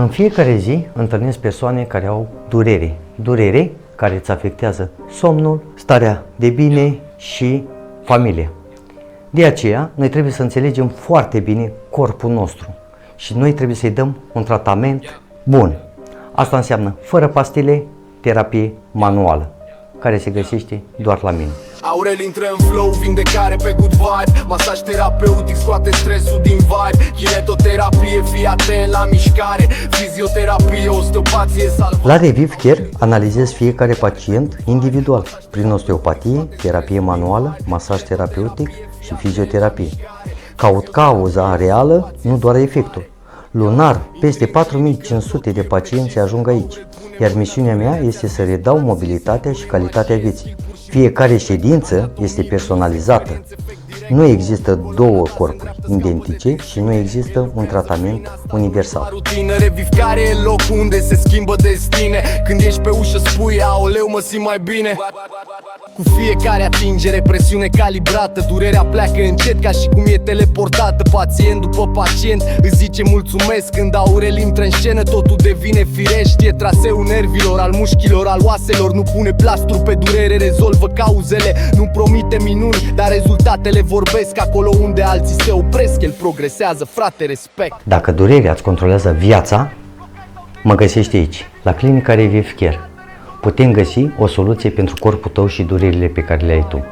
În fiecare zi întâlnesc persoane care au durere care îți afectează somnul, starea de bine și familia. De aceea, noi trebuie să înțelegem foarte bine corpul nostru și noi trebuie să-i dăm un tratament bun. Asta înseamnă fără pastile, terapie manuală, care se găsește doar la mine. Aurel intră în flow, vindecare pe good vibe. Masaj terapeutic scoate stresul din vibe. Kinetoterapie, fii atent la mișcare. Fizioterapie, osteopatie, salvare. La Reviv Care analizez fiecare pacient individual prin osteopatie, terapie manuală, masaj terapeutic și fizioterapie. Caut cauza reală, nu doar efectul. Lunar, peste 4500 de pacienți ajung aici, iar misiunea mea este să redau mobilitatea și calitatea vieții. Fiecare ședință este personalizată. Nu există două corpuri identice și nu există un tratament universal. Rutină, Reviv Care e locul unde se schimbă destine. Când ești pe ușă spui, aoleu, mă simt mai bine. Cu fiecare atingere, presiune calibrată. Durerea pleacă încet ca și cum e teleportată. Pacient după pacient îți zice mulțumesc. Când Aurel intră în scenă, totul devine firești. E traseul nervilor, al mușchilor, al oaselor. Nu pune plastru pe durere, rezolvă cauzele. Nu promite minuni, dar rezultatele vorbesc. Acolo unde alții se opresc, el progresează, frate, respect. Dacă durerea îți controlează viața, mă găsești aici, la clinica Reviv Care. Putem găsi o soluție pentru corpul tău și durerile pe care le ai tu.